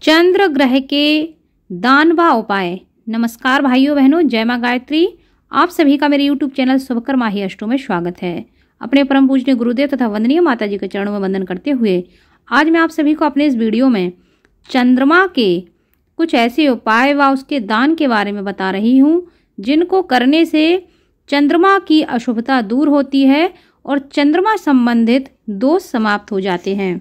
चंद्र ग्रह के दान व उपाय। नमस्कार भाइयों बहनों, जय मां गायत्री। आप सभी का मेरे यूट्यूब चैनल शुभकर माही अष्टों में स्वागत है। अपने परम पूजनीय गुरुदेव तथा वंदनीय माता जी के चरणों में वंदन करते हुए आज मैं आप सभी को अपने इस वीडियो में चंद्रमा के कुछ ऐसे उपाय व उसके दान के बारे में बता रही हूँ जिनको करने से चंद्रमा की अशुभता दूर होती है और चंद्रमा संबंधित दोष समाप्त हो जाते हैं।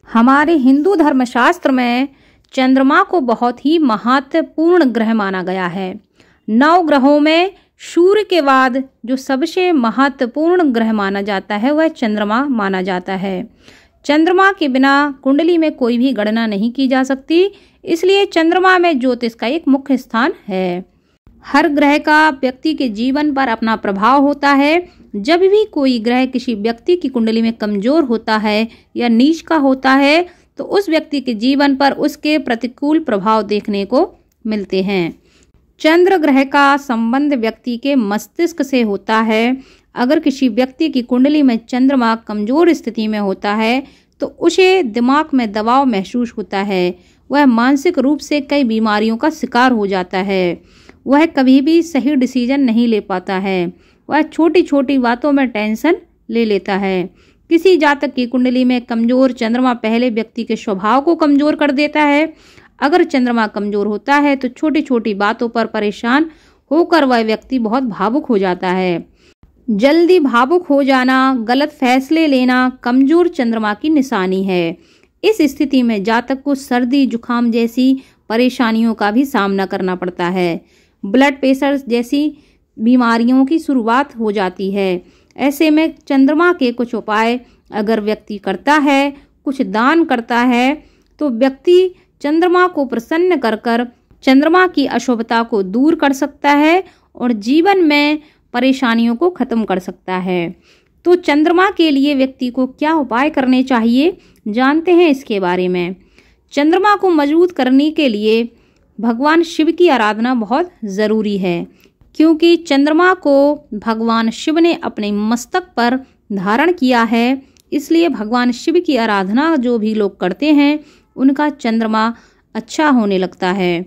हमारे हिंदू धर्मशास्त्र में चंद्रमा को बहुत ही महत्वपूर्ण ग्रह माना गया है। 9 ग्रहों में सूर्य के बाद जो सबसे महत्वपूर्ण ग्रह माना जाता है वह चंद्रमा माना जाता है। चंद्रमा के बिना कुंडली में कोई भी गणना नहीं की जा सकती, इसलिए चंद्रमा में ज्योतिष का एक मुख्य स्थान है। हर ग्रह का व्यक्ति के जीवन पर अपना प्रभाव होता है। जब भी कोई ग्रह किसी व्यक्ति की कुंडली में कमजोर होता है या नीच का होता है तो उस व्यक्ति के जीवन पर उसके प्रतिकूल प्रभाव देखने को मिलते हैं। चंद्र ग्रह का संबंध व्यक्ति के मस्तिष्क से होता है। अगर किसी व्यक्ति की कुंडली में चंद्रमा कमजोर स्थिति में होता है तो उसे दिमाग में दबाव महसूस होता है। वह मानसिक रूप से कई बीमारियों का शिकार हो जाता है। वह कभी भी सही डिसीजन नहीं ले पाता है। वह छोटी छोटी बातों में टेंशन ले लेता है। किसी जातक की कुंडली में कमजोर चंद्रमा पहले व्यक्ति के स्वभाव को कमजोर कर देता है। अगर चंद्रमा कमजोर होता है तो छोटी छोटी बातों पर परेशान होकर वह व्यक्ति बहुत भावुक हो जाता है। जल्दी भावुक हो जाना, गलत फैसले लेना कमजोर चंद्रमा की निशानी है। इस स्थिति में जातक को सर्दी जुकाम जैसी परेशानियों का भी सामना करना पड़ता है। ब्लड प्रेशर जैसी बीमारियों की शुरुआत हो जाती है। ऐसे में चंद्रमा के कुछ उपाय अगर व्यक्ति करता है, कुछ दान करता है तो व्यक्ति चंद्रमा को प्रसन्न कर कर चंद्रमा की अशुभता को दूर कर सकता है और जीवन में परेशानियों को खत्म कर सकता है। तो चंद्रमा के लिए व्यक्ति को क्या उपाय करने चाहिए, जानते हैं इसके बारे में। चंद्रमा को मजबूत करने के लिए भगवान शिव की आराधना बहुत ज़रूरी है, क्योंकि चंद्रमा को भगवान शिव ने अपने मस्तक पर धारण किया है। इसलिए भगवान शिव की आराधना जो भी लोग करते हैं उनका चंद्रमा अच्छा होने लगता है।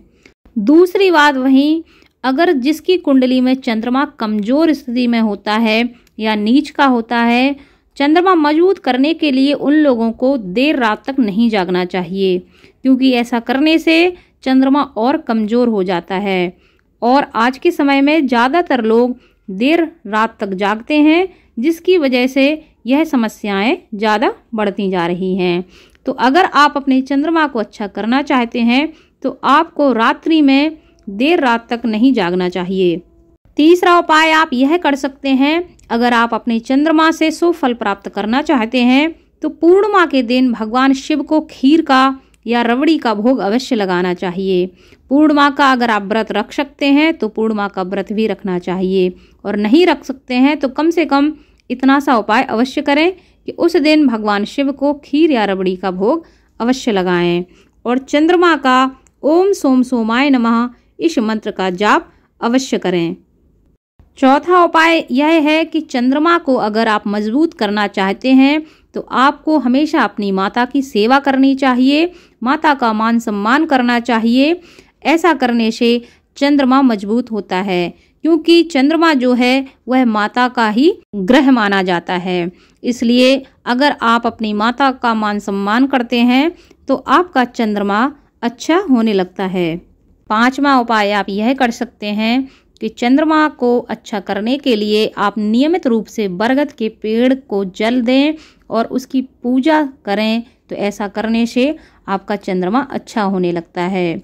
दूसरी बात, वहीं अगर जिसकी कुंडली में चंद्रमा कमजोर स्थिति में होता है या नीच का होता है, चंद्रमा मजबूत करने के लिए उन लोगों को देर रात तक नहीं जागना चाहिए, क्योंकि ऐसा करने से चंद्रमा और कमजोर हो जाता है। और आज के समय में ज़्यादातर लोग देर रात तक जागते हैं, जिसकी वजह से यह समस्याएं ज़्यादा बढ़ती जा रही हैं। तो अगर आप अपने चंद्रमा को अच्छा करना चाहते हैं तो आपको रात्रि में देर रात तक नहीं जागना चाहिए। तीसरा उपाय आप यह कर सकते हैं, अगर आप अपने चंद्रमा से शुभ फल प्राप्त करना चाहते हैं तो पूर्णिमा के दिन भगवान शिव को खीर का या रबड़ी का भोग अवश्य लगाना चाहिए। पूर्णिमा का अगर आप व्रत रख सकते हैं तो पूर्णिमा का व्रत भी रखना चाहिए, और नहीं रख सकते हैं तो कम से कम इतना सा उपाय अवश्य करें कि उस दिन भगवान शिव को खीर या रबड़ी का भोग अवश्य लगाएं और चंद्रमा का ओम सोम सोमाय नमः इस मंत्र का जाप अवश्य करें। चौथा उपाय यह है कि चंद्रमा को अगर आप मजबूत करना चाहते हैं तो आपको हमेशा अपनी माता की सेवा करनी चाहिए, माता का मान सम्मान करना चाहिए। ऐसा करने से चंद्रमा मजबूत होता है, क्योंकि चंद्रमा जो है वह माता का ही ग्रह माना जाता है। इसलिए अगर आप अपनी माता का मान सम्मान करते हैं तो आपका चंद्रमा अच्छा होने लगता है। 5वां उपाय आप यह कर सकते हैं कि चंद्रमा को अच्छा करने के लिए आप नियमित रूप से बरगद के पेड़ को जल दें और उसकी पूजा करें। तो ऐसा करने से आपका चंद्रमा अच्छा होने लगता है।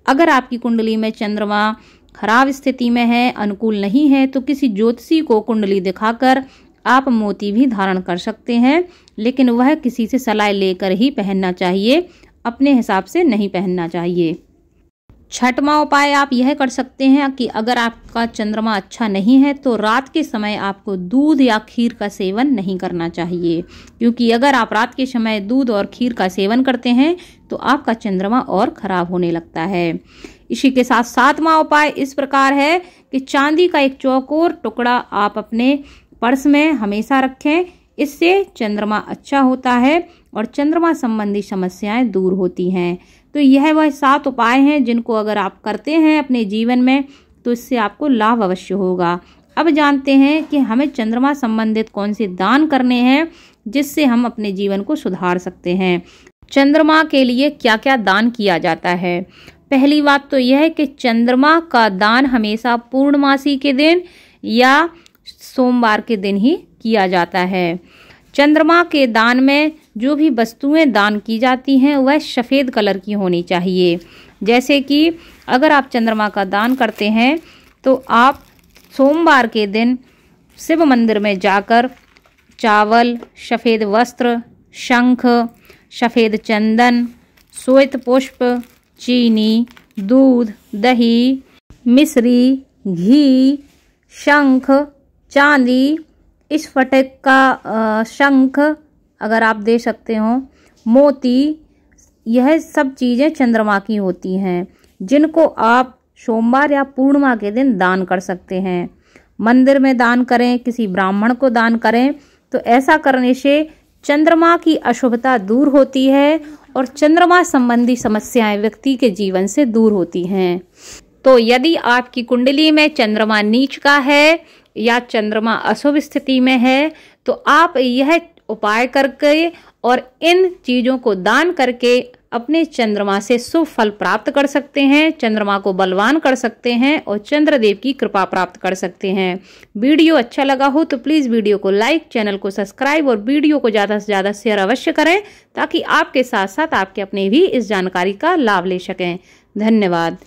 अगर आपकी कुंडली में चंद्रमा खराब स्थिति में है, अनुकूल नहीं है, तो किसी ज्योतिषी को कुंडली दिखाकर आप मोती भी धारण कर सकते हैं, लेकिन वह किसी से सलाह लेकर ही पहनना चाहिए, अपने हिसाब से नहीं पहनना चाहिए। 6वां उपाय आप यह कर सकते हैं कि अगर आपका चंद्रमा अच्छा नहीं है तो रात के समय आपको दूध या खीर का सेवन नहीं करना चाहिए, क्योंकि अगर आप रात के समय दूध और खीर का सेवन करते हैं तो आपका चंद्रमा और खराब होने लगता है। इसी के साथ 7वां उपाय इस प्रकार है कि चांदी का एक चौकोर टुकड़ा आप अपने पर्स में हमेशा रखें। इससे चंद्रमा अच्छा होता है और चंद्रमा संबंधी समस्याएं दूर होती हैं। तो यह वह 7 उपाय हैं जिनको अगर आप करते हैं अपने जीवन में तो इससे आपको लाभ अवश्य होगा। अब जानते हैं कि हमें चंद्रमा संबंधित कौन से दान करने हैं जिससे हम अपने जीवन को सुधार सकते हैं। चंद्रमा के लिए क्या क्या दान किया जाता है। पहली बात तो यह है कि चंद्रमा का दान हमेशा पूर्णमासी के दिन या सोमवार के दिन ही किया जाता है। चंद्रमा के दान में जो भी वस्तुएं दान की जाती हैं वह सफ़ेद कलर की होनी चाहिए। जैसे कि अगर आप चंद्रमा का दान करते हैं तो आप सोमवार के दिन शिव मंदिर में जाकर चावल, सफ़ेद वस्त्र, शंख, सफ़ेद चंदन, श्वेत पुष्प, चीनी, दूध, दही, मिश्री, घी, शंख, चांदी, स्फटिक का शंख अगर आप दे सकते हो, मोती, यह सब चीज़ें चंद्रमा की होती हैं जिनको आप सोमवार या पूर्णिमा के दिन दान कर सकते हैं। मंदिर में दान करें, किसी ब्राह्मण को दान करें, तो ऐसा करने से चंद्रमा की अशुभता दूर होती है और चंद्रमा संबंधी समस्याएं व्यक्ति के जीवन से दूर होती हैं। तो यदि आपकी कुंडली में चंद्रमा नीच का है या चंद्रमा अशुभ स्थिति में है तो आप यह उपाय करके और इन चीज़ों को दान करके अपने चंद्रमा से शुभ फल प्राप्त कर सकते हैं, चंद्रमा को बलवान कर सकते हैं और चंद्रदेव की कृपा प्राप्त कर सकते हैं। वीडियो अच्छा लगा हो तो प्लीज़ वीडियो को लाइक, चैनल को सब्सक्राइब और वीडियो को ज़्यादा से ज़्यादा शेयर अवश्य करें ताकि आपके साथ साथ आपके अपने भी इस जानकारी का लाभ ले सकें। धन्यवाद।